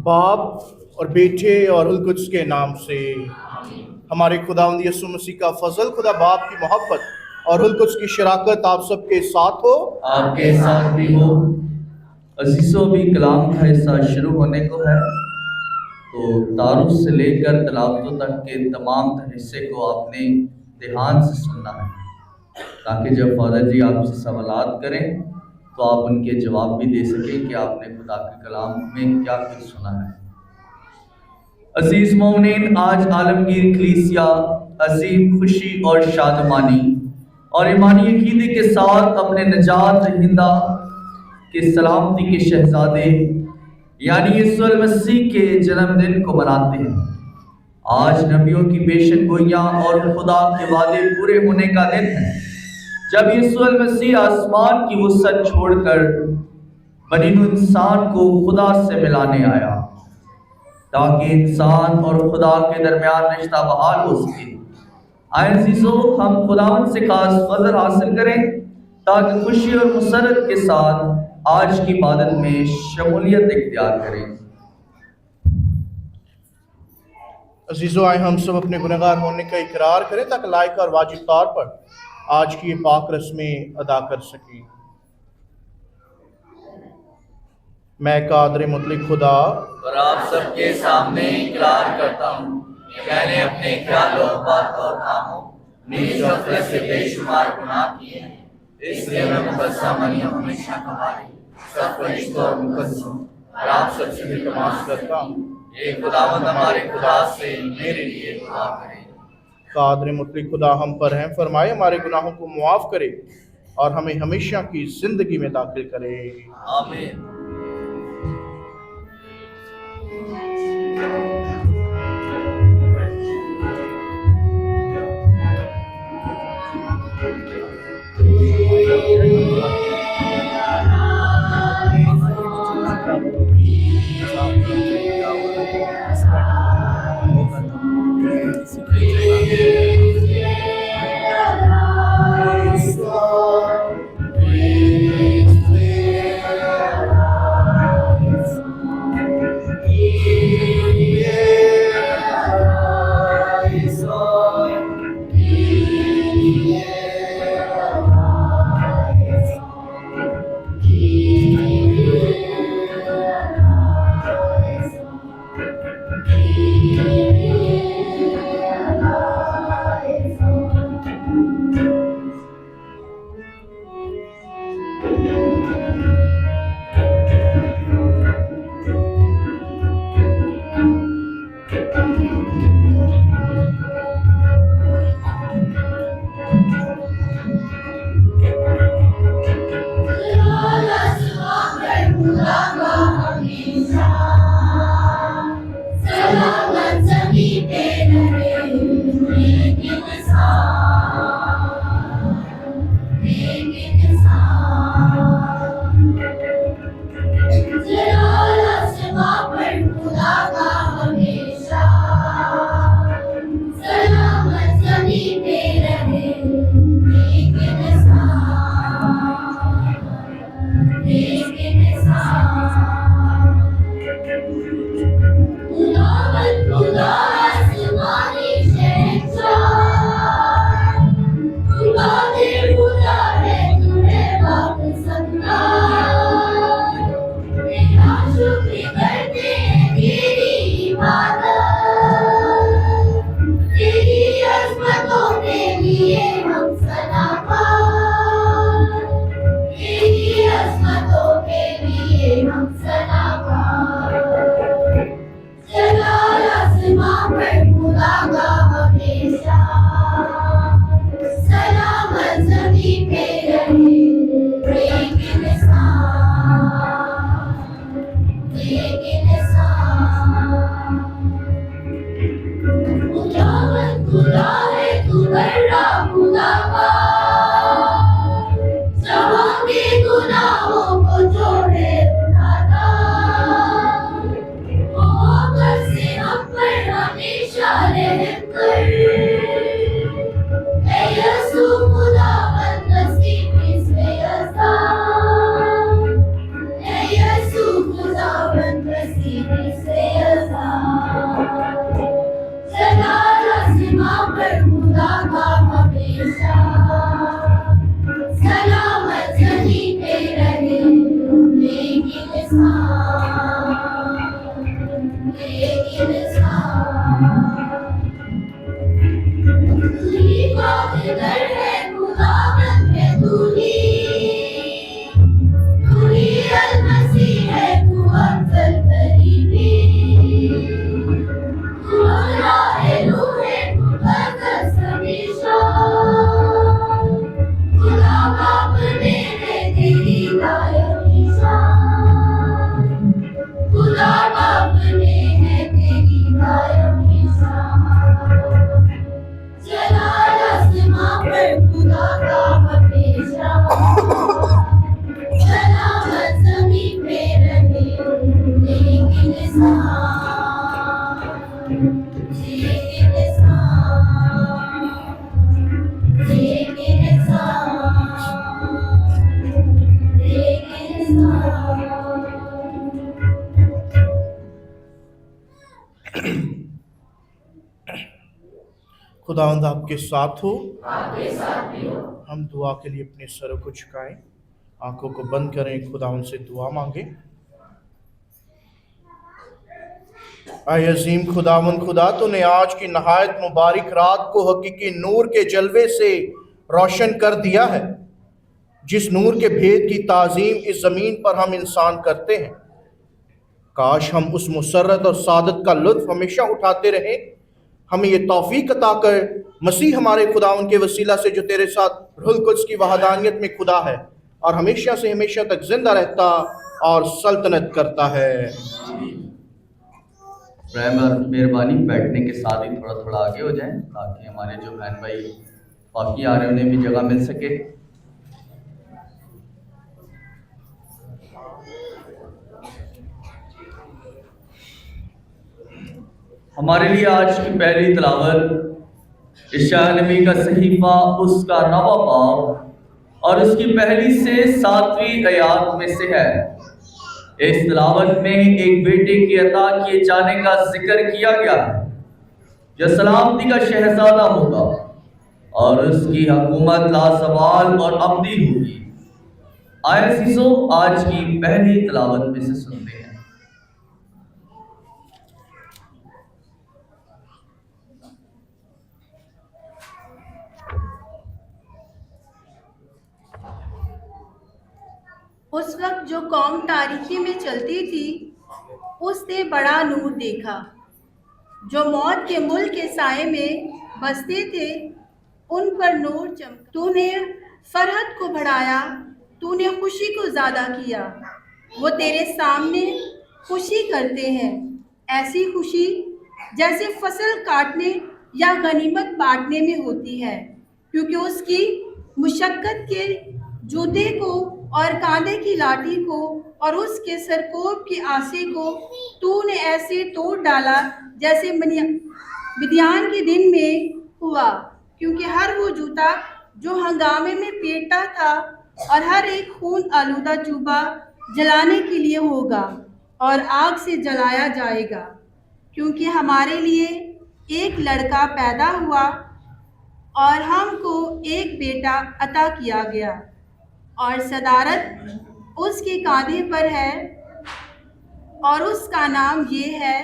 बाप और बेटे और रुह कुद्स के नाम से। हमारे खुदावंद यीशु मसीह का फजल, खुदा बाप की मोहब्बत और रुह कुद्स की शराकत आप सबके साथ हो, आपके साथ भी हो। अजीजों, भी कलाम का हिस्सा शुरू होने को है, तो तारुफ से लेकर तलावतों तक के तमाम हिस्से को आपने ध्यान से सुनना है, ताकि जब फादर जी आपसे सवालात करें तो आप उनके जवाब भी दे सकें कि आपने खुदा के कलाम में क्या कुछ सुना है। अजीज मोमिनीन, आज आलमगीर कलीसिया अजीम खुशी और शादमानी और ईमानी अकीदे के साथ अपने नजात दहिंदा के सलामती के शहजादे यानी यीशु मसीह के जन्मदिन को मनाते हैं। आज नबियों की पेशन गोइयां और खुदा के वादे पूरे होने का दिन है, जब यीशु मसीह आसमान की वुसअत छोड़कर बनीनु इंसान को खुदा से मिलाने आया, ताकि इंसान और खुदा के दरमियान रिश्ता बहाल हो सके। आए अजीजों, हम खुदावंद से खास फजल हासिल करें, ताकि खुशी और मुसरत के साथ आज की इबादत में शमूलियत इख्तियार करें। अजीजों, आए हम सब अपने गुनहगार होने का इकरार करें, ताकि लायक और वाजिब तौर पर आज की ये पाक रस्में अदा कर सकें। मैं कादर मुतलक खुदा और आप सबके सामने इकरार करता हूँ, मैंने अपने ख्यालों, बातों और कामों नीच गफलत से बेशुमार गुनाह किए हैं। इसलिए मैं मुकद्दसा मरियम हमेशा तुम्हारी सब फरिश्तों और मुकद्दसों और आप सबसे भी तमाश करता हूँ, ये खुदावंद हमारे खुदा से मेरे लिए दुआ करें। कादर मुतलक खुदा हम पर हैं, फरमाए हमारे गुनाहों को मुआफ़ करे और हमें हमेशा की जिंदगी में दाखिल करे। आमीन। Amen. खुदावंद आपके साथ हो। हम दुआ के लिए अपने सरों को झुकाएं, आंखों को बंद करें, खुदावंद से दुआ मांगे। आय अजीम खुदावंद खुदा, तूने आज की नहायत मुबारक रात को हकीकी नूर के जलवे से रोशन कर दिया है, जिस नूर के भेद की ताजीम इस ज़मीन पर हम इंसान करते हैं। काश हम उस मुसर्रत और सादत का लुत्फ हमेशा उठाते रहें। हमें ये तौफीक अता कर मसीह हमारे खुदावंद के वसीला से, जो तेरे साथ रूहुल कुद्स की वहदानियत में खुदा है और हमेशा से हमेशा तक जिंदा रहता और सल्तनत करता है। प्रेम और मेहरबानी बैठने के साथ ही थोड़ा थोड़ा आगे हो जाएं, ताकि हमारे जो बहन भाई बाकी आ रहे हैं उन्हें भी जगह मिल सके। हमारे लिए आज की पहली तिलावत यशायाह नबी का सहीफा उसका 9वां बाब और उसकी पहली से 7वीं आयत में से है। इस तिलावत में एक बेटे की अता किए जाने का जिक्र किया गया है, जो सलामती का शहजादा होगा और उसकी हुकूमत लासवाल और अब्दी होगी। आए अज़ीज़ों, आज की पहली तिलावत में से सुनते हैं। उस वक्त जो कौम तारीकी में चलती थी, उसने बड़ा नूर देखा। जो मौत के मुल्क के साए में बसते थे, उन पर नूर चमका। तूने फरहत को बढ़ाया, तूने खुशी को ज़्यादा किया। वो तेरे सामने खुशी करते हैं, ऐसी खुशी जैसे फसल काटने या गनीमत बांटने में होती है, क्योंकि उसकी मुशक्क़त के जूते को और कांधे की लाठी को और उसके सरकोब की आसे को तूने ऐसे तोड़ डाला जैसे मिद्यान के दिन में हुआ। क्योंकि हर वो जूता जो हंगामे में पीटता था और हर एक खून आलूदा चूबा जलाने के लिए होगा और आग से जलाया जाएगा। क्योंकि हमारे लिए एक लड़का पैदा हुआ और हमको एक बेटा अता किया गया, और सदारत उसके कांधे पर है, और उसका नाम ये है,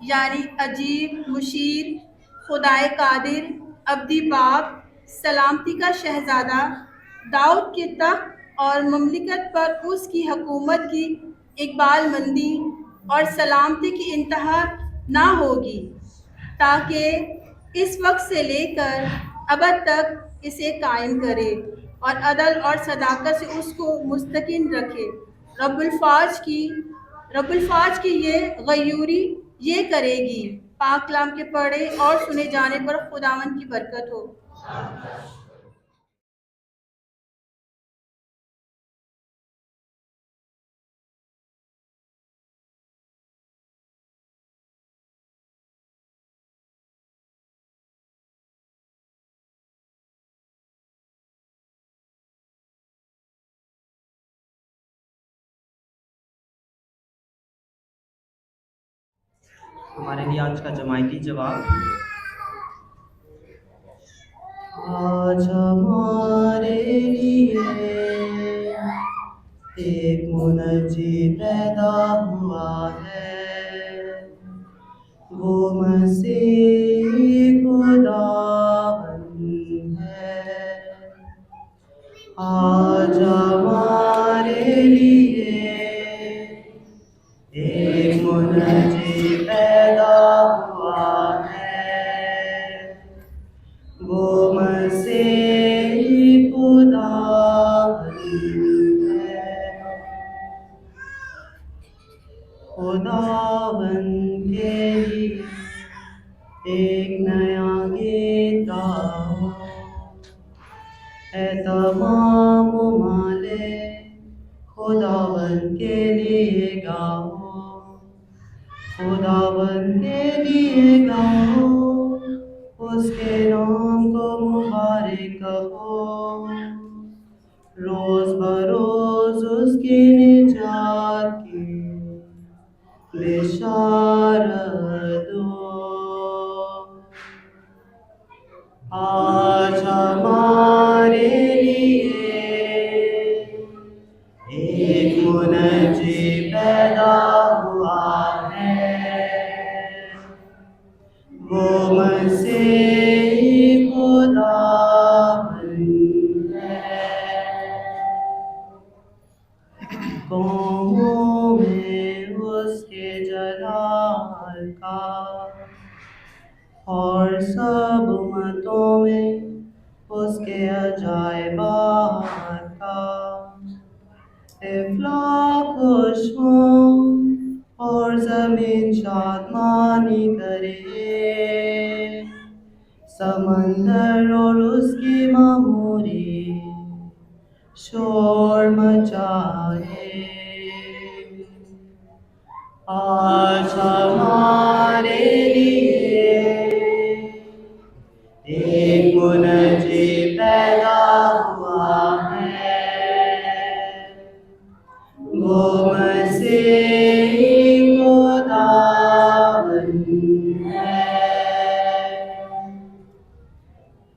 यानी अजीब, मुशीर, खुदाए कादिर, अब्दी बाप, सलामती का शहजादा। दाऊद के तख्त और ममलिकत पर उसकी हुकूमत की इकबालमंदी और सलामती की इंतहा ना होगी, ताकि इस वक्त से लेकर अबद तक इसे कायम करे और अदल और सदाकत से उसको मुस्तकिन रखे। रब्बुल फाज की ये गयूरी ये करेगी। पाक कलाम के पढ़े और सुने जाने पर खुदावन की बरकत हो। हमारे लिए आज का जमायती जवाब। आज हमारे लिए एक मुनज्जी पैदा हुआ है, वो मसीह खुदावंद है। आज हमारे लिए एक मुनज्जी पैदा हुआ है, वो मसीह खुदावंद है। खुदावंद के लिए एक नया गीत गाओ, है तमाम माले खुदावंद के लिए गाओ, खुदावंद के लिए गाओ, उसके नाम को मुबारक कहो, रोज बरोज उसकी निजात की बिशारत दो। कौमों में उसके जलाल का और सब उम्मतों में उसके अजायबात का इफ्लाक खुश हो और ज़मीन शादमानी करे, समंदर और उसकी मामूरी शोर मचाए। आज हमारे लिए एक मुनजी पैदा हुआ है, वो मसीह खुदावंद है।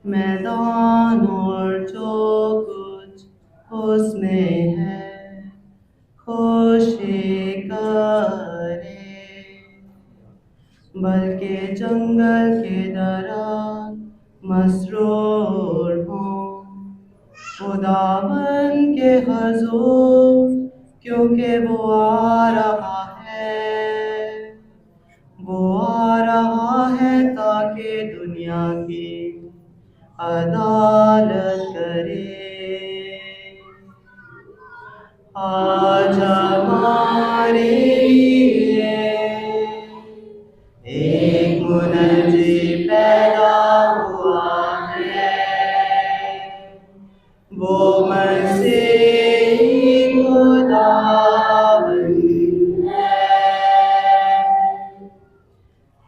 मैदान और जो कुछ उसमें है खुशी करे, बल्कि जंगल के दरार मसरूर हों खुदावन के हुजूर, क्योंकि वो आ रहा है, वो आ रहा है ताकि दुनिया की अदालत करे। आज हमारे लिए एक मुनजी पैदा हुआ है, वो मसीह खुदावंद है।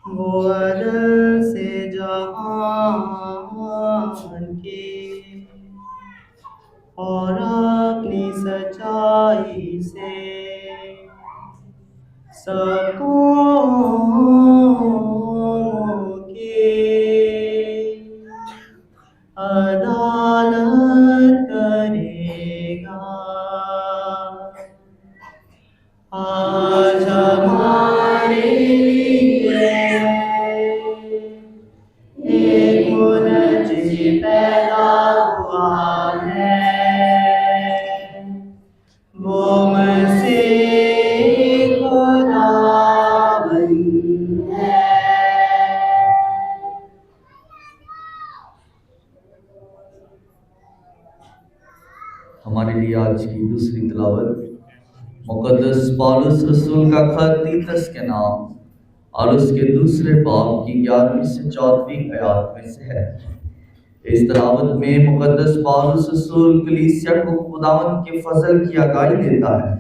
वो अदल से जहान की और अपनी सच्चाई से सब कौमों की अदालत करेगा। आज हमारे लिए एक मुनजी पैदा हुआ है, वो मसीह खुदावंद है। हमारे लिए आज की दूसरी तिलावत मुक़द्दस पौलुस रसूल का खत तीतस के नाम और उसके दूसरे बाब की 11वीं से 14वीं आयत में से है। इस तिलावत में मुक़द्दस पौलुस रसूल कलीसिया को खुदावंद के फजल की आगाही देता है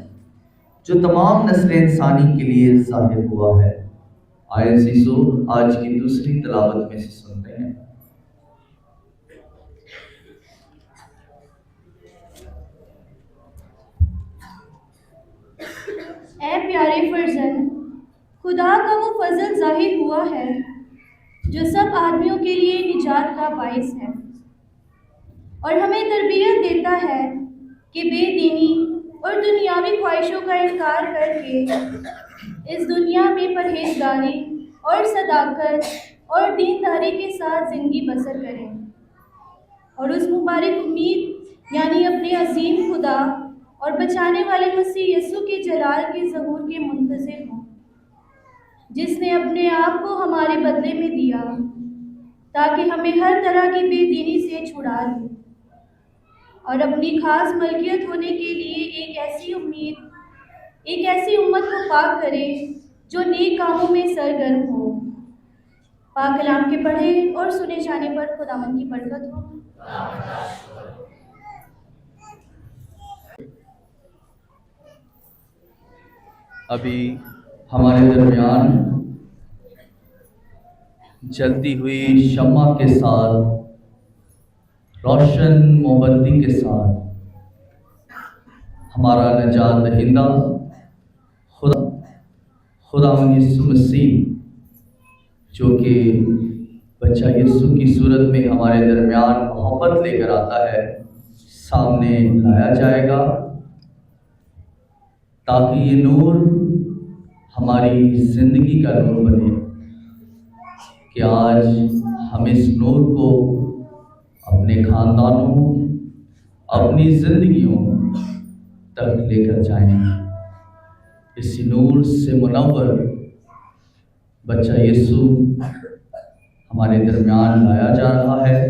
जो तमाम नस्ल इंसानी के लिए ज़ाहिर हुआ है। आए सीसो आज की दूसरी तिलावत में से सुनते हैं। ऐ प्यारे फर्जंद, खुदा का वो फजल जाहिर हुआ है जो सब आदमियों के लिए निजात का बाइस है और हमें तरबियत देता है कि बेदीनी और दुनियावी ख्वाहिशों का इनकार करके इस दुनिया में परहेजगारी और सदाकत और दीनदारी के साथ ज़िंदगी बसर करें और उस मुबारक उम्मीद यानी अपने अजीम खुदा और बचाने वाले मसीह यीशु के जलाल के ज़हूर के मुंतज़िर हों, जिसने अपने आप को हमारे बदले में दिया ताकि हमें हर तरह की बेदीनी से छुड़ा ले और अपनी खास मलकियत होने के लिए एक ऐसी उम्मत को पाक करे जो नेक कामों में सरगर्म हो। पाक कलाम के पढ़े और सुने जाने पर खुदावंद की बरकत हो। अभी हमारे दरमियान जलती हुई शम्मा के साथ, रोशन मोमबत्ती के साथ हमारा नजात दहिंदा खुदावंद यीशु मसीह जो कि बच्चा यीशु की सूरत में हमारे दरमियान मोहब्बत लेकर आता है, सामने लाया जाएगा ताकि ये नूर हमारी ज़िंदगी का नूर बने कि आज हम इस नूर को अपने ख़ानदानों, अपनी ज़िंदगियों तक लेकर जाएं। इस नूर से मुनव्वर बच्चा यीशु हमारे दरमियान लाया जा रहा है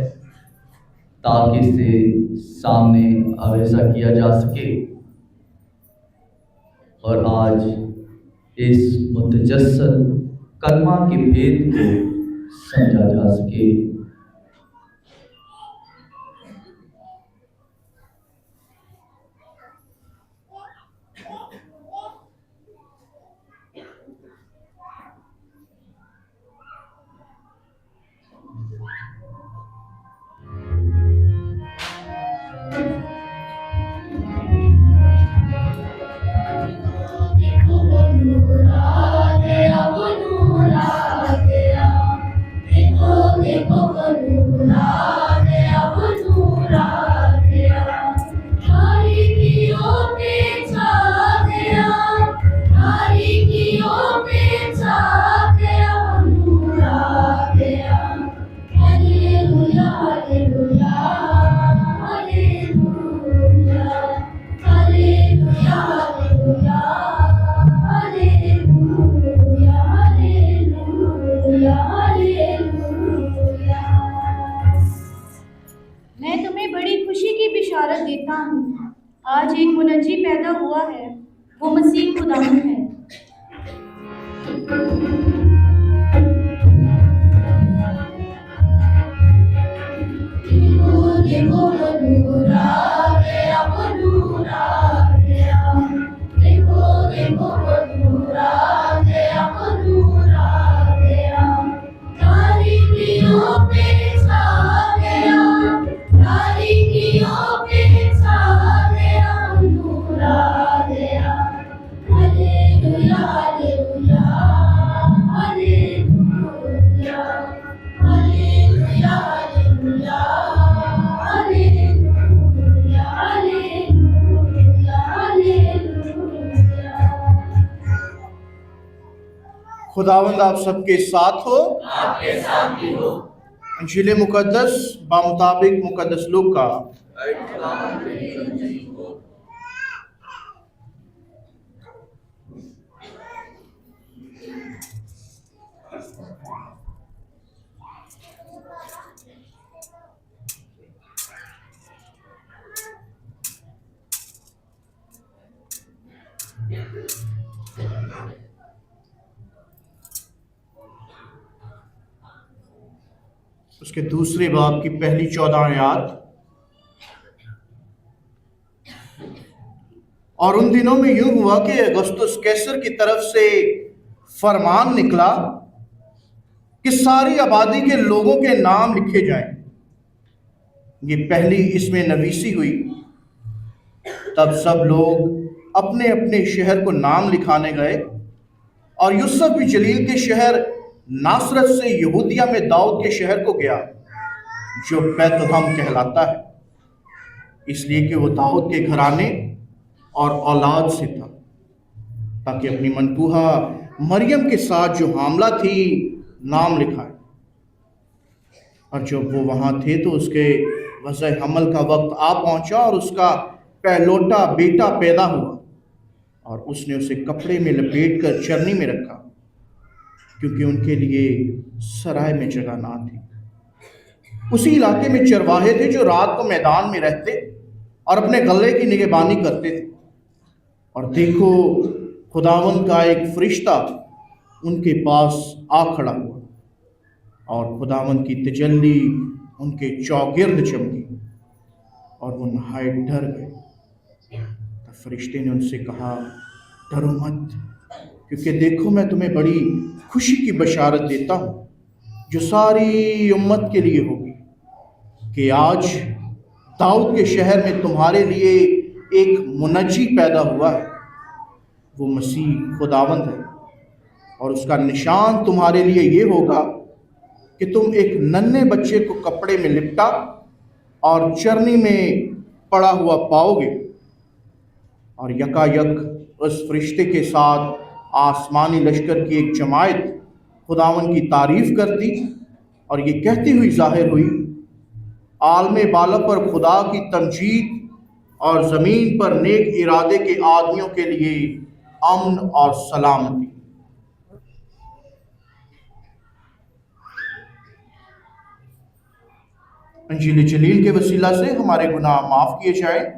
ताकि इसे सामने आवेज़ा किया जा सके और आज इस मुतजस्सद कलमा के भेद को समझा जा सके। मैं तुम्हें बड़ी खुशी की बिशारत देता हूँ। आज एक मुनज्जी पैदा हुआ है, वो मसीह खुदावंद है। खुदावंद आप सबके साथ हो, आपके साथ भी हो। इंजील मुकद्दस बामुताबिक मुकद्दस लूका। उसके दूसरे बाब की पहली 14 आयत। और उन दिनों में यूं हुआ कि अगस्तुस कैसर की तरफ से फरमान निकला कि सारी आबादी के लोगों के नाम लिखे जाएं। ये पहली इसमें नवीसी हुई। तब सब लोग अपने अपने शहर को नाम लिखाने गए और यूसुफ भी जलील के शहर नासरत से यहूदिया में दाऊद के शहर को गया जो बैतलहम कहलाता है, इसलिए कि वो दाऊद के घराने और औलाद से था, ताकि अपनी मनकूहा मरियम के साथ जो हामला थी नाम लिखाए। और जब वो वहाँ थे तो उसके वज़ह हमल का वक्त आ पहुँचा और उसका पहलोटा बेटा पैदा हुआ और उसने उसे कपड़े में लपेट कर चरनी में रखा, क्योंकि उनके लिए सराय में जगह ना थी। उसी इलाके में चरवाहे थे जो रात को मैदान में रहते और अपने गले की निगहबानी करते थे। और देखो, खुदावंद का एक फरिश्ता उनके पास आ खड़ा हुआ और खुदावंद की तजल्ली उनके चौगिर्द चमकी और वो नहाए डर गए। तब फरिश्ते ने उनसे कहा, डरो मत, क्योंकि देखो मैं तुम्हें बड़ी खुशी की बशारत देता हूँ जो सारी उम्मत के लिए होगी, कि आज दाऊद के शहर में तुम्हारे लिए एक मुनज्जी पैदा हुआ है। वो मसीह खुदावंद है और उसका निशान तुम्हारे लिए ये होगा कि तुम एक नन्हे बच्चे को कपड़े में लिपटा और चरनी में पड़ा हुआ पाओगे। और यकायक उस फरिश्ते के साथ आसमानी लश्कर की एक जमात खुदावन की तारीफ करती और ये कहती हुई जाहिर हुई, आलमे बाला पर खुदा की तमजीद और ज़मीन पर नेक इरादे के आदमियों के लिए अमन और सलामती। इंजील जलील के वसीला से हमारे गुनाह माफ़ किए जाए।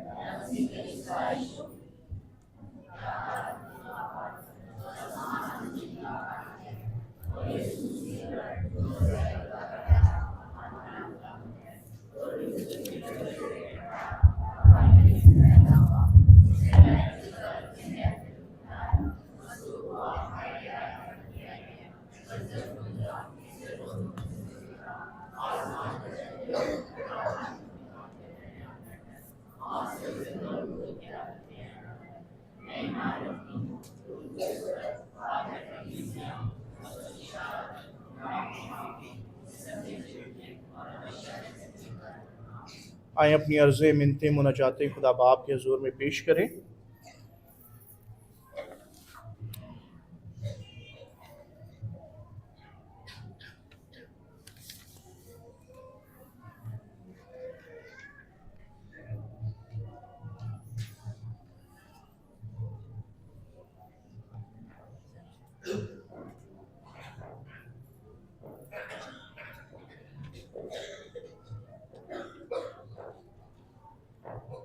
आए अपनी अर्ज़े मिन्नतें मुनाजातें खुदा बाप के हुज़ूर में पेश करें।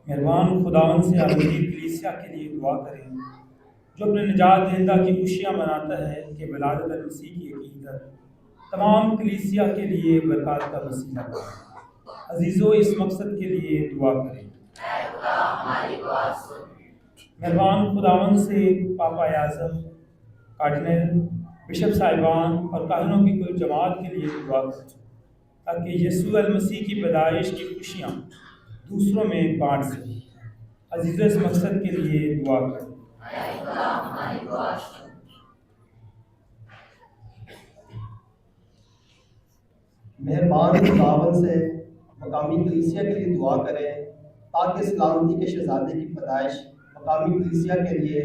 मेहरबान खुदावन से आलमगीर कलीसिया के लिए दुआ करें जो अपने निजात दहिंदा की खुशियाँ मनाता है कि विलादत मसीह की अकीदत तमाम कलीसिया के लिए बरकत का वसीला बने। अजीज़ों, इस मकसद के लिए दुआ करें। मेहरबान खुदावन से पापा आज़म, कार्डिनल, बिशप साहिबान और काहनों की कुल जमात के लिए दुआ करें ताकि यीशु अल मसीह की पैदाइश की खुशियाँ दूसरों में बांट सकें। अजीज़ों, इस मकसद के लिए दुआ करें। मेहरबान खुदावन से मकामी कलीसिया के लिए दुआ करें ताकि सलामती के शहजादे की पैदाइश मकामी कलीसिया के लिए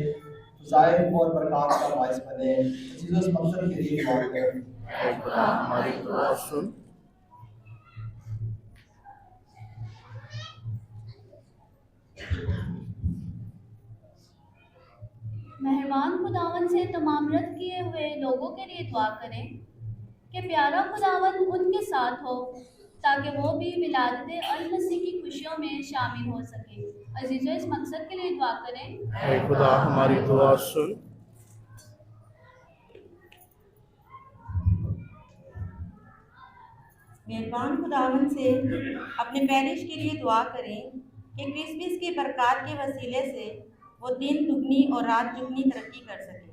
फ़ज़ाइल और बरकत का बायस बने। अजीज़ों, इस मकसद के लिए दुआ करें। हमारी दुआ सुन। मेहरबान खुदावन से तमाम रद्द किए हुए लोगों के लिए दुआ करें कि प्यारा खुदावन उनके साथ हो ताकि वो भी विलादत अल मसीह की खुशियों में शामिल हो सके। अजीज़ों, इस मकसद के लिए दुआ करें। ऐ खुदा हमारी दुआ सुन। मेहरबान खुदावन से अपने पैरिश के लिए दुआ करें कि क्रिसमस की बरकत के वसीले से वो दिन दुगनी और रात दुगनी तरक्की कर सके।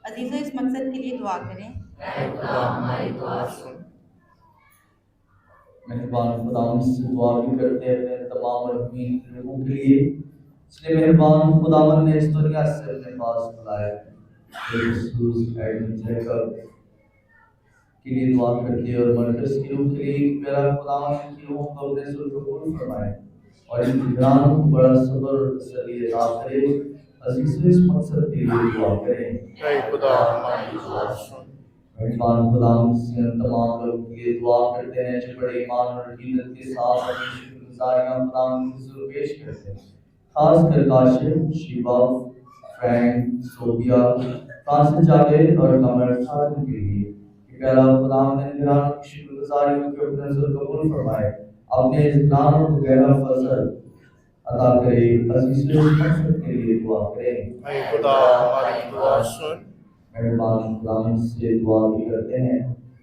अजीज़ों, इस मकसद के लिए दुआ करें। ऐ खुदा हमारी दुआ सुन। मेहरबान खुदावन से दुआ भी करते हैं अपने तमाम मरहूमीन लोगों के लिए, इसलिए मेहरबान खुदावन ने इस दुनिया से अपने पास बुलाया यीशु एडम जैकब के लिए दुआ करते हैं और मरकज़ की रूह के लिए प्यारा खुदावन की रूह को अपने सुर कबूल फरमाए और इन निगरानों को बड़ा सब्र और तसल्ली अता करे। अजीज़ों, इस मकसद के लिए दुआ करें। ऐ खुदा हमारी दुआ सुन। मेहरबान खुदावन से तमाम लोगों के लिए दुआ करते हैं जो बड़े ईमान और अकीदत के साथ अपनी शुक्रगुजारियां खुदावन के हुज़ूर पेश करते हैं, खासकर काशिफ, शिवा, फ्रैंक, सोबिया, फ्रांसिस जावेद और कमर खातून के लिए कि प्यारा खुदावन ने निगरानों की शुक्रगुजारियों के अपने हुज़ूर कबूल फरमाए, अपने इस निगरानों को गहरा फजल अता करे। अजीज़ों, इस मकसद के लिए दुआ करें। ऐ खुदा हमारी दुआ सुन। मेहरबान खुदावन से दुआ भी करते हैं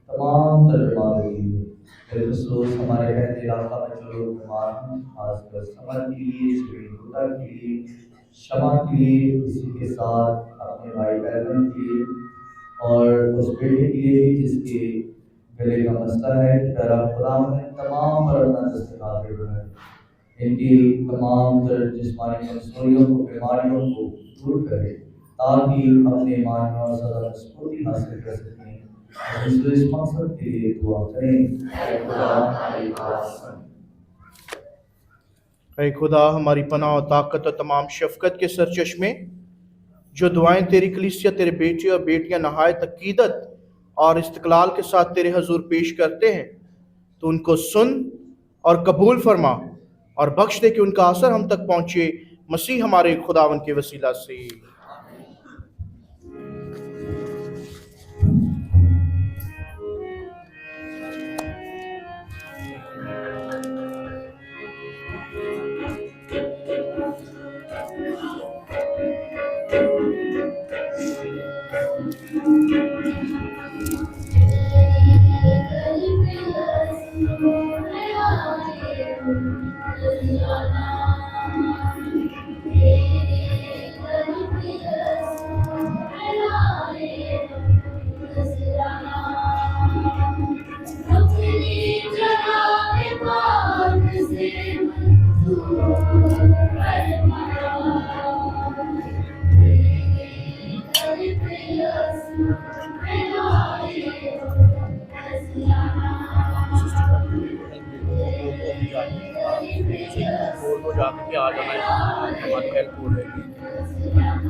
तमाम तर्जुमानों के लिए, बिलखुसूस हमारे रहते इलाका में जो लोग बीमार हैं, खासकर समर के लिए, शरीर के लिए, शमा के लिए, इसी के साथ अपने भाई बहन के लिए और उस बेटे के लिए भी जिसके गले का मसला है कि प्यारा खुदावन ने तमाम मरना दस्तकार है, इनकी तमाम तरह जिस्मानी कमजोरियों को, बीमारियों को दूर करे ताकि अपने ईमान में और ज़्यादा मजबूती हासिल कर सकें। इस मकसद के लिए दुआ करें। ऐ खुदा हमारी पनाह और ताकत और तमाम शफ़क़त के सरचश्मे, जो दुआएं तेरी कलीसिया तेरे बेटे और बेटियां नहायत अकीदत और इस्तक़लाल के साथ तेरे हजूर पेश करते हैं, तो उनको सुन और कबूल फरमा और बख्श दे कि उनका असर हम तक पहुंचे, मसीह हमारे खुदावन के वसीला से। आ जाना हमारी हेल्प हो जाएगी।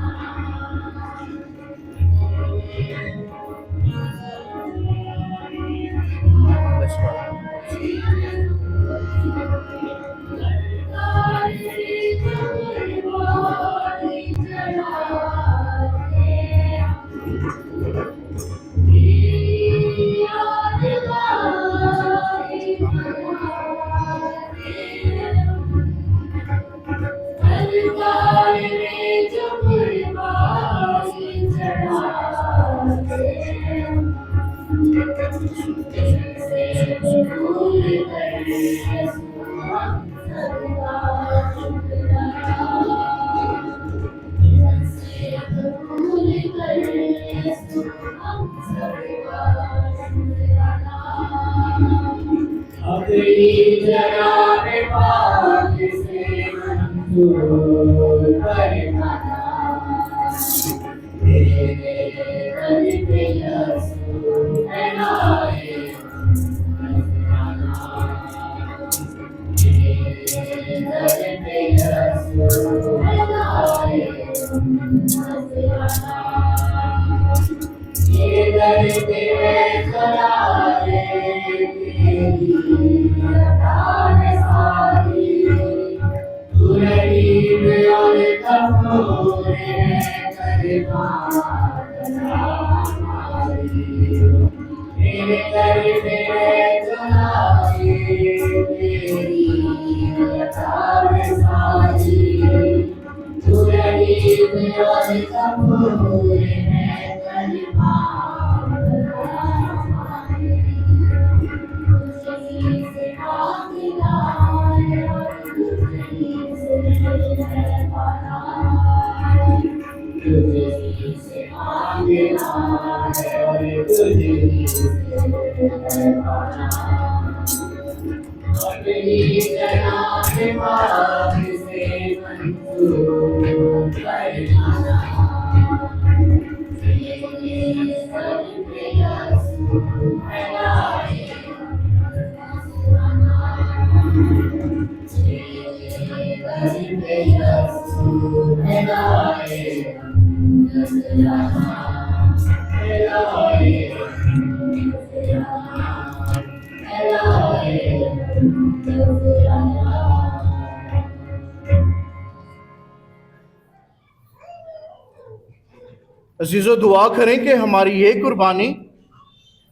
अजीजो, दुआ करें कि हमारी ये कुर्बानी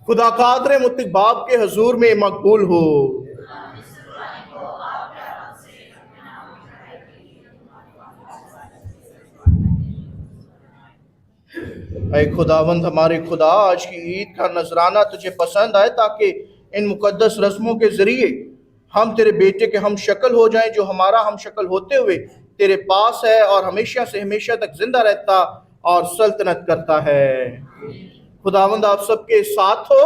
खुदा कादर मुत्तक़ बाप के हजूर में मकबूल हो। ऐ खुदावंद हमारे खुदा, आज की ईद का नजराना तुझे पसंद आए ताकि इन मुकद्दस रस्मों के जरिए हम तेरे बेटे के हम शक्ल हो जाएं, जो हमारा हम शक्ल होते हुए तेरे पास है और हमेशा से हमेशा तक जिंदा रहता और सल्तनत करता है। खुदावंद आप सबके साथ हो।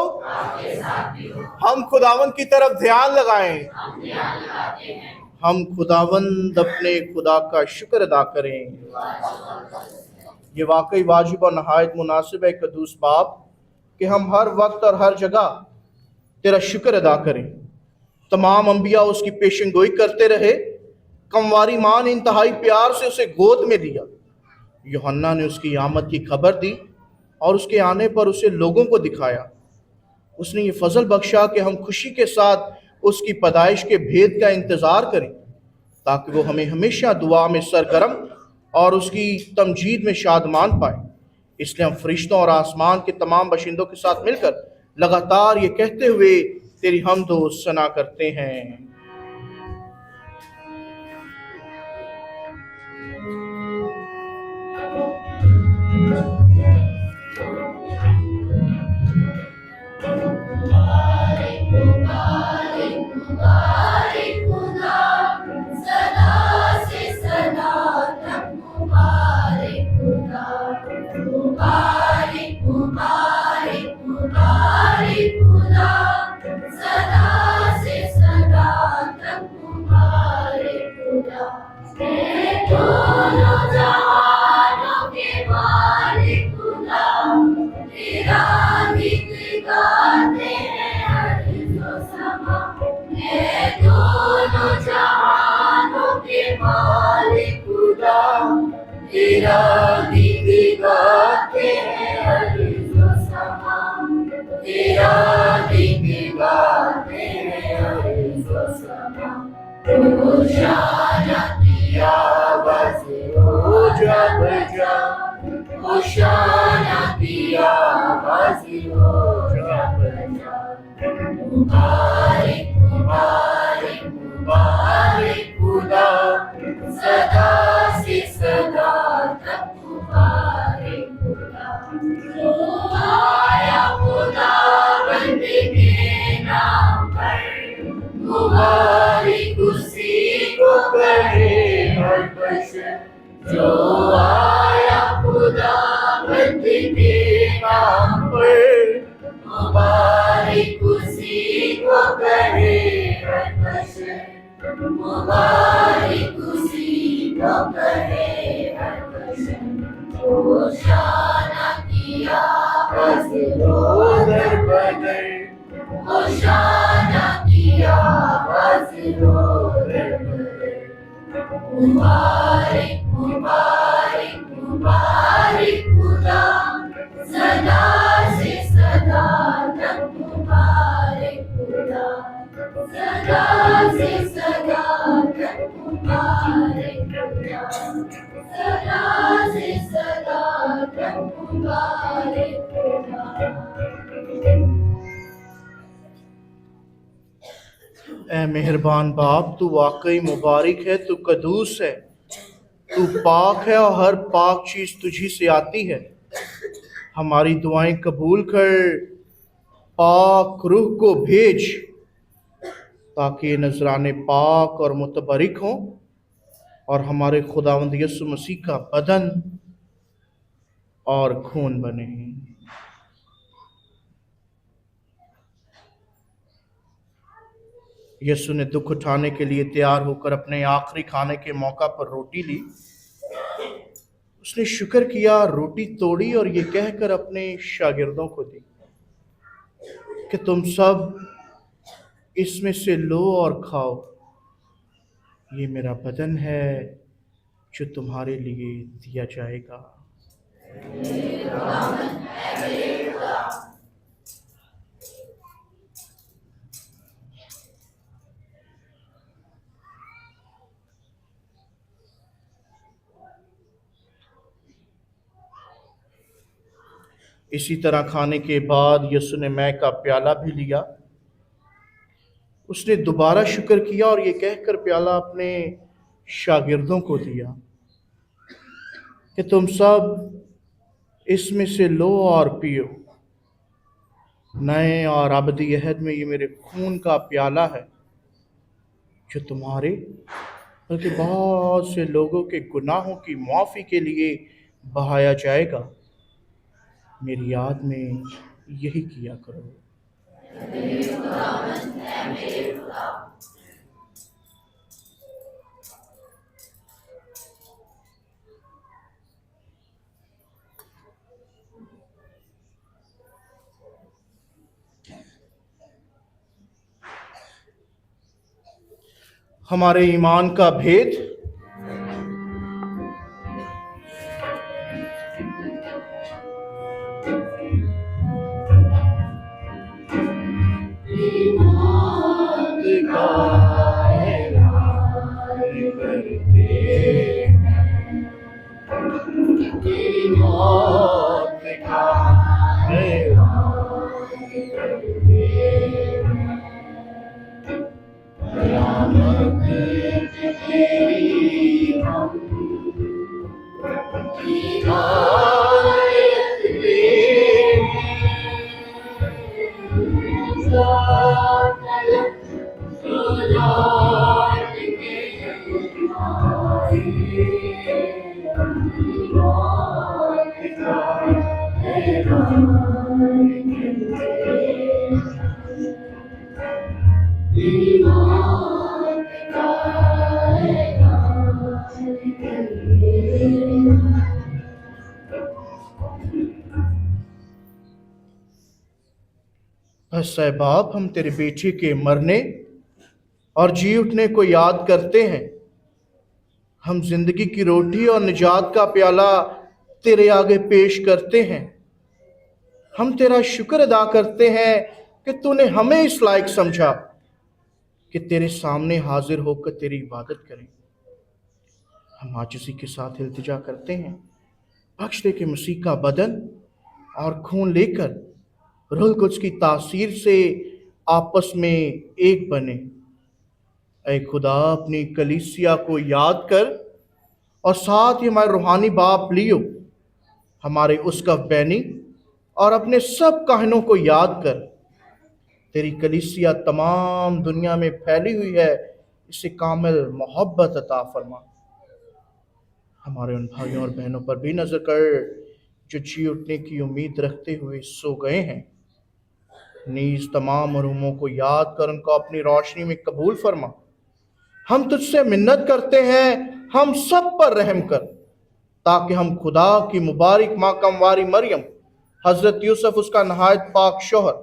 हम खुदावंद की तरफ ध्यान लगाएं। हम खुदावंद अपने खुदा का शुक्र अदा करें। ये वाकई वाजिब और नहायत मुनासिब है कदूस बाप कि हम हर वक्त और हर जगह तेरा शुक्र अदा करें। तमाम अंबिया उसकी पेशेंगोई करते रहे। कमवारी मां ने इंतहाई प्यार से उसे गोद में लिया। यूहन्ना ने उसकी आमद की खबर दी और उसके आने पर उसे लोगों को दिखाया। उसने ये फजल बख्शा कि हम खुशी के साथ उसकी पैदाइश के भेद का इंतज़ार करें। ताकि वो हमें हमेशा दुआ में सरगर्म और उसकी तमजीद में शादमान पाए। इसलिए हम फरिश्तों और आसमान के तमाम बाशिंदों के साथ मिलकर लगातार ये कहते हुए तेरी हम्द व सना करते हैं। ए मेहरबान बाप, तू वाकई मुबारक है, तू कदूस है, तू पाक है और हर पाक चीज़ तुझी से आती है। हमारी दुआएं कबूल कर, पाक रूह को भेज ताकि ये नजराने पाक और मुतबरिक हों और हमारे खुदावंद यीशु मसीह का बदन और खून बने। यीशु ने दुख उठाने के लिए तैयार होकर अपने आखिरी खाने के मौका पर रोटी ली। उसने शुक्र किया, रोटी तोड़ी और ये कहकर अपने शागिर्दों को दी कि तुम सब इसमें से लो और खाओ, ये मेरा बदन है जो तुम्हारे लिए दिया जाएगा। इसी तरह खाने के बाद यीशु ने मैं का प्याला भी लिया। उसने दोबारा शुक्र किया और ये कहकर प्याला अपने शागिर्दों को दिया कि तुम सब इसमें से लो और पियो, नए और अबदी अहद में ये मेरे खून का प्याला है जो तुम्हारे बल्कि बहुत से लोगों के गुनाहों की माफ़ी के लिए बहाया जाएगा। मेरी याद में यही किया करो। हमारे ईमान का भेद। बस है बाप, हम तेरे बेटे के मरने और जी उठने को याद करते हैं। हम जिंदगी की रोटी और निजात का प्याला तेरे आगे पेश करते हैं। हम तेरा शुक्र अदा करते हैं कि तूने हमें इस लायक समझा कि तेरे सामने हाजिर होकर तेरी इबादत करें। हम आजिज़ी के साथ इल्तिजा करते हैं, बख्श दे कि मसीह का बदन और खून लेकर रूहुल कुद्स की तासीर से आपस में एक बने। ऐ खुदा, अपनी कलीसिया को याद कर और साथ ही हमारे रूहानी बाप लियो, हमारे उसका बैनी और अपने सब काहिनों को याद कर। तेरी कलीसिया तमाम दुनिया में फैली हुई है, इसे कामिल मोहब्बत अता फरमा। हमारे उन भाइयों और बहनों पर भी नजर कर जो जी उठने की उम्मीद रखते हुए सो गए हैं। नीज तमाम मरहूमों को याद कर उनको अपनी रोशनी में कबूल फरमा। हम तुझसे मिन्नत करते हैं, हम सब पर रहम कर, ताकि हम खुदा की मुबारक माँ कमवारी मरियम, हजरत यूसुफ उसका नहायत पाक शोहर,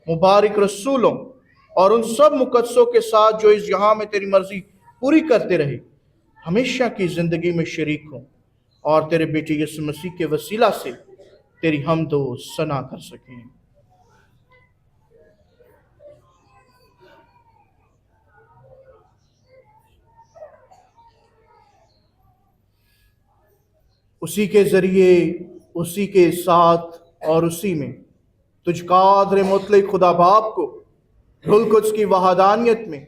मुबारक रसूलों और उन सब मुकद्दसों के साथ जो इस जहां में तेरी मर्जी पूरी करते रहे, हमेशा की जिंदगी में शरीक हों और तेरे बेटे यीशु मसीह के वसीला से तेरी हमदो सना कर सकें। उसी के जरिए, उसी के साथ और उसी में तुझ कादर मुतलक खुदा बाप को रूहुल कुद्स की वहादानियत में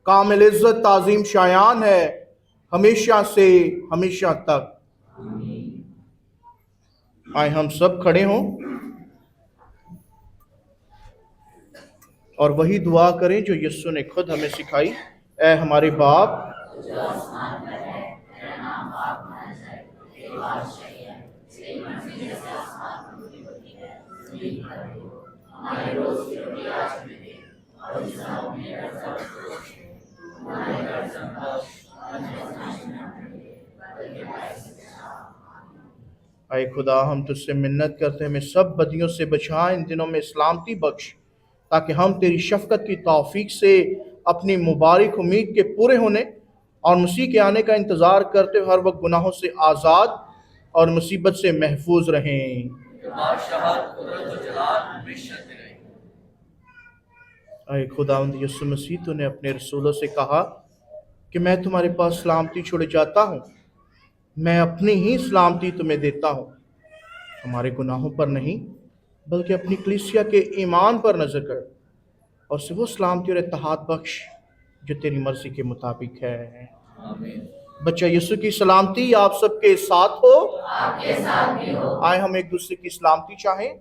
कामिल इज्जत ताजीम शायान है, हमेशा से हमेशा तक। आए हम सब खड़े हों और वही दुआ करें जो यीशु ने खुद हमें सिखाई। ऐ हमारे बाप, ऐ खुदा, हम तुझसे मिन्नत करते हैं, हमें सब बदियों से बचा, इन दिनों में सलामती बख्श, ताकि हम तेरी शफकत की तौफीक से अपनी मुबारक उम्मीद के पूरे होने और मसीह के आने का इंतज़ार करते हुए हर वक्त गुनाहों से आज़ाद और मुसीबत से महफूज रहें। ऐ खुदावंद यीशु मसीह, तूने अपने रसूलों से कहा कि मैं तुम्हारे पास सलामती छोड़े जाता हूँ, मैं अपनी ही सलामती तुम्हें देता हूँ। हमारे गुनाहों पर नहीं बल्कि अपनी कलीसिया के ईमान पर नजर कर और से वो सलामती और इत्तेहाद बख्श जो तेरी मर्जी के मुताबिक है। बच्चा यीशु की सलामती आप सबके साथ हो, आपके साथ भी हो। आए हम एक दूसरे की सलामती चाहें।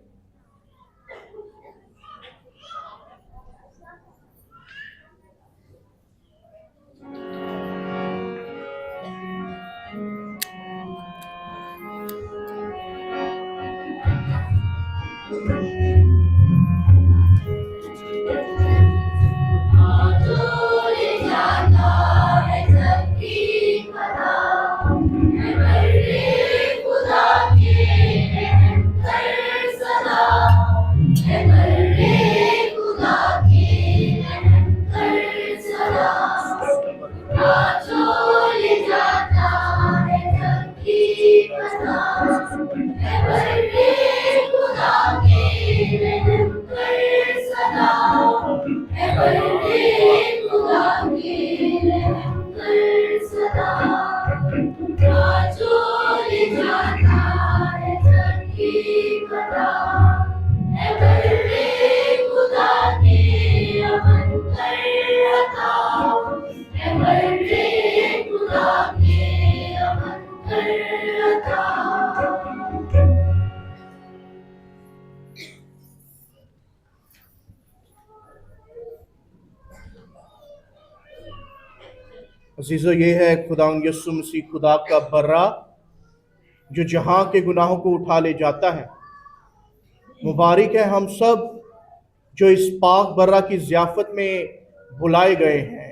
अजीज़ो, ये है खुदा यीशु मसीह खुदा का बर्रा जो जहां के गुनाहों को उठा ले जाता है। मुबारक है हम सब जो इस पाक बर्रा की ज़ियाफ़त में बुलाए गए हैं।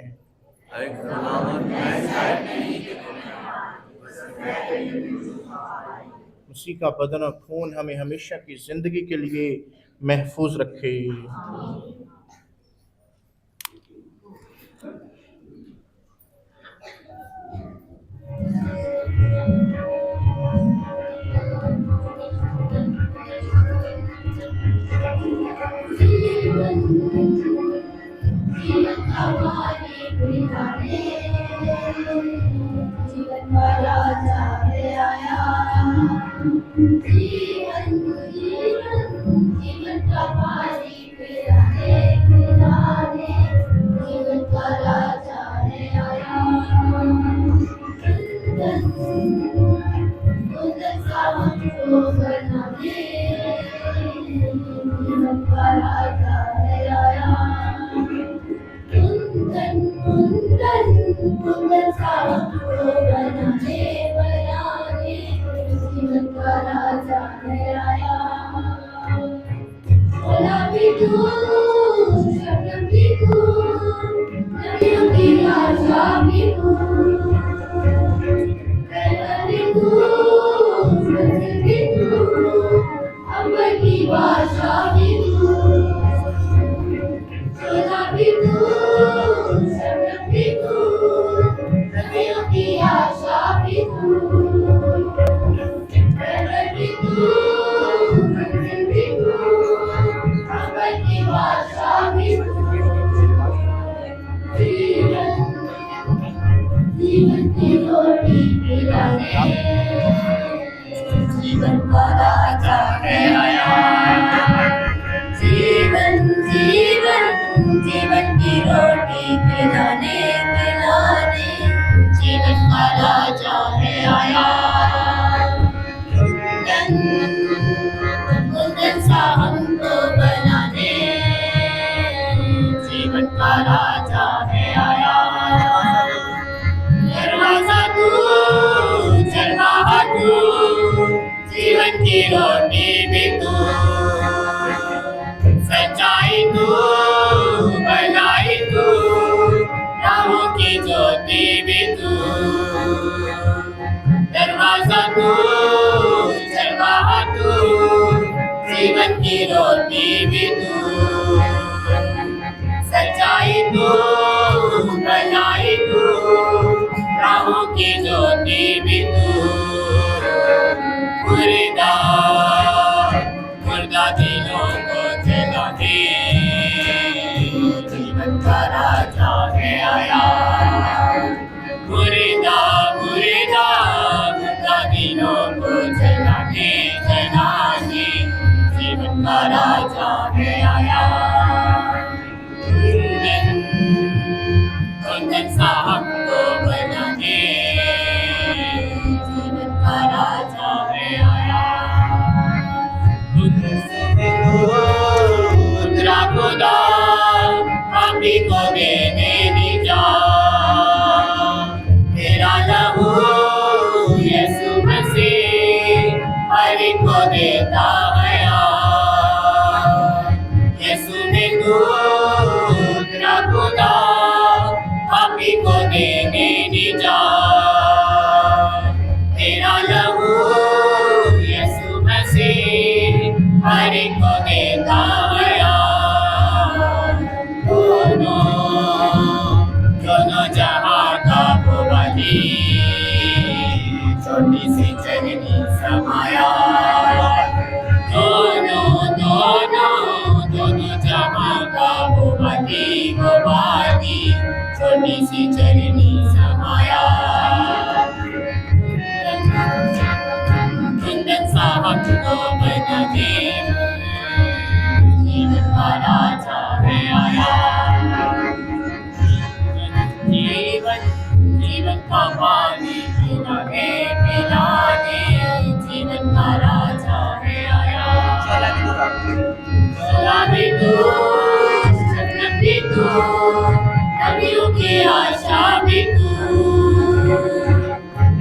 उसी का बदन और खून हमें हमेशा की ज़िंदगी के लिए महफूज रखे।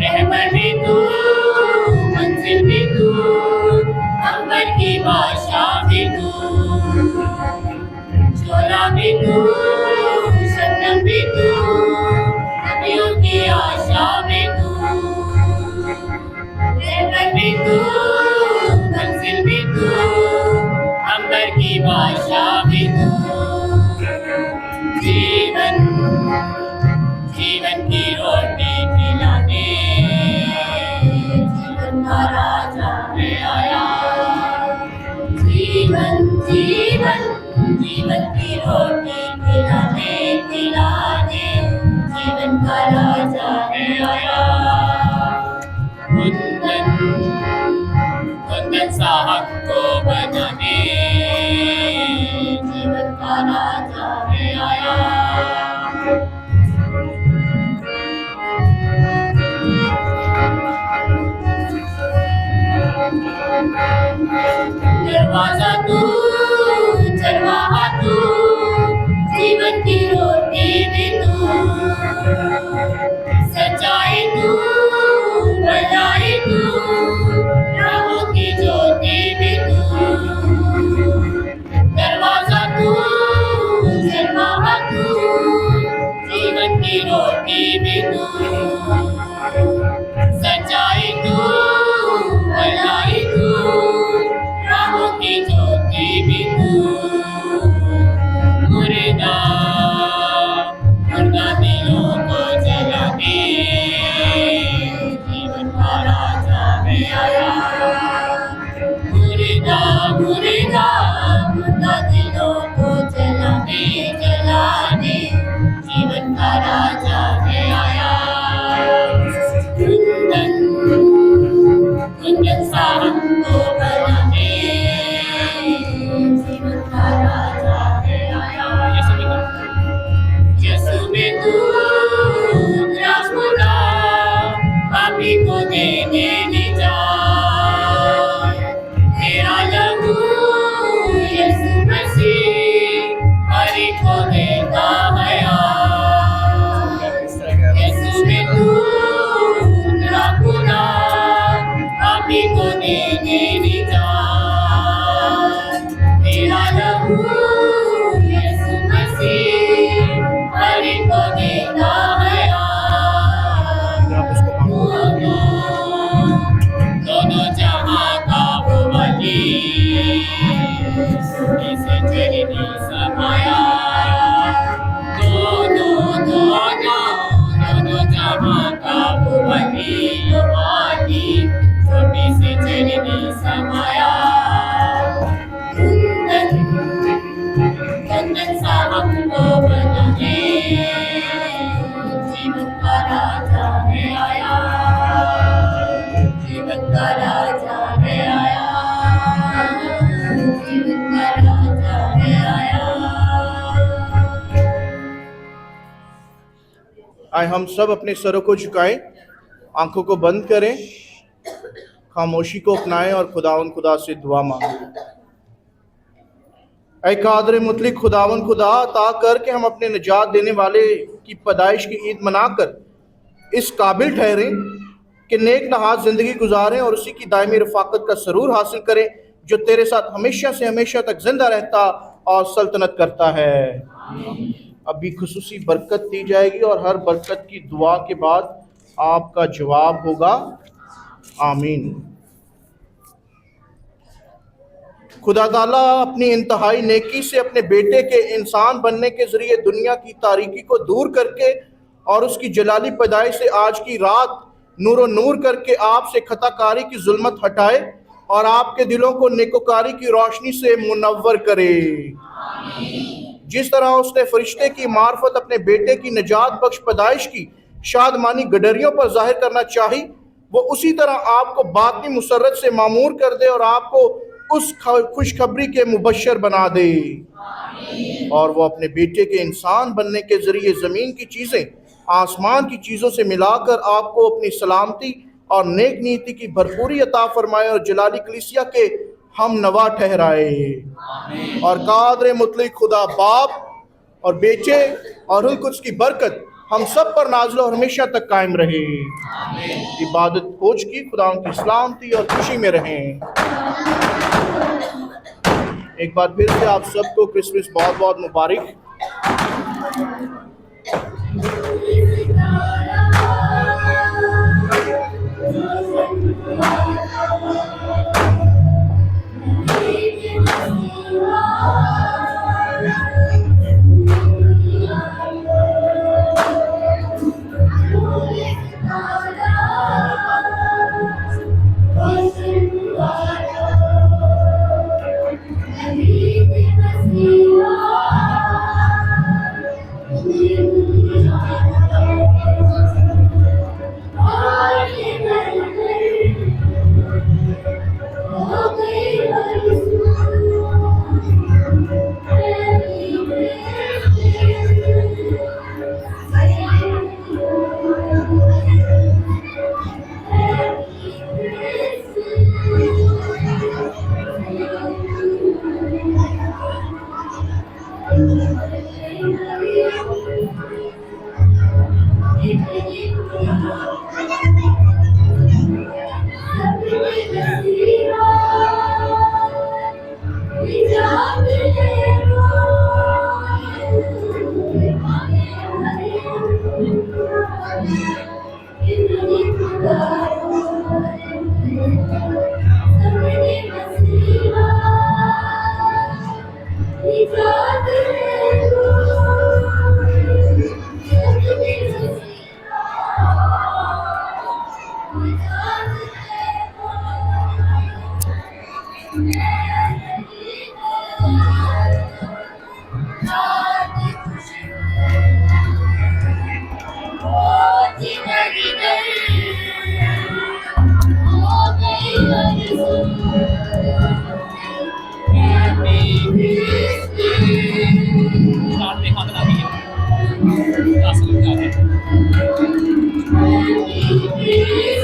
रहमत भी तू भी तू, शबनम भी तू, नदियों की आशा भी तू, रहमत भी तू, मंजिल भी तू, अंबर की बादशाह भी तू। जीवन जीवन की रोटी खिलाने, जीवन का राजा है आया। जीवन जीवन जीवन की रोटी खिलाने खिलाने, जीवन का राजा है आया। कुंदन कुंदन साहब को बनाने, जीवन का राजा है आया। दरवाजा तू, चरवाहा तू, जीवन की रोटी भी तू, सच्चाई तू, भलाई तू, राहों की ज्योति भी तू। दरवाजा तू, चरवाहा तू, जीवन की रोटी भी तू, सच्चाई तू, भलाई तू, राहों की ज्योति भी तू। मुर्दा मुर्दा दिलों को जगाने, जीवन का राजा है आया। मुर्दा मुर्दा मुर्दा दिलों को जलाने जलाने, जीवन का राजा है आया। कुंदन कुंदन साहब को बनाने, जीवन का राजा है आया। यीशु में तू उतरा खुदा, पापी को देने निजात। तेरा लहू यीशु मसीह, हर एक को देता हयात। यीशु में तू उतरा खुदा, पापी को देने निजात। तेरा लहू यीशु मसीह, हर एक को देता हयात। दोनों जहां का वो वली, इसे चरनी समाया। दोनों जहां का वो वली, वाली छोटी सी चरनी समाया। कुंदन साहब को बनाने, जीवन का राजा है आया। जीवन का राजा है आया। जीवन का राजा है आया। आए हम सब अपने सरों को झुकाएं, आंखों को बंद करें, खामोशी को अपनाएं और खुदा से दुआ मांगें। ऐ कादर मुतलिक खुदावन खुदा, अता कर के हम अपने निजात देने वाले की पैदाइश की ईद मनाकर इस काबिल ठहरे कि नेक नहाज ज़िंदगी गुजारें और उसी की दायमी रफ़ाकत का सरूर हासिल करें, जो तेरे साथ हमेशा से हमेशा तक जिंदा रहता और सल्तनत करता है। अभी खुसूसी बरकत दी जाएगी और हर बरकत की दुआ के बाद आपका जवाब होगा आमीन। खुदा ताला अपनी इंतहाई नेकी से अपने बेटे के इंसान बनने के ज़रिए दुनिया की तारीकी को दूर करके और उसकी जलाली पैदाइश से आज की रात नूर करके आपसे खताकारी की जुल्मत हटाए और आपके दिलों को नेकोकारी की रोशनी से मुनव्वर करे। जिस तरह उसने फरिश्ते की मार्फत अपने बेटे की निजात बख्श पैदाइश की शादमानी गडरियों पर जाहिर करना चाही, वो उसी तरह आपको बातनी मुसर्रत से मामूर कर दे और आपको उस खुशखबरी के मुबश्शर बना दे। और वो अपने बेटे के इंसान बनने के जरिए ज़मीन की चीज़ें आसमान की चीज़ों से मिलाकर आपको अपनी सलामती और नेक नीति की भरपूरी अता फरमाए और जलाली कलीसिया के हम नवा ठहराए। और कादर मुतलिक खुदा बाप और बेटे और रुह कुद्स की बरकत हम सब पर नाज़िल और हमेशा तक कायम रहे। इबादत खोज की खुदा की सलामती और खुशी में रहें। एक बार फिर से आप सबको क्रिसमस बहुत बहुत मुबारक। Happy Christmas.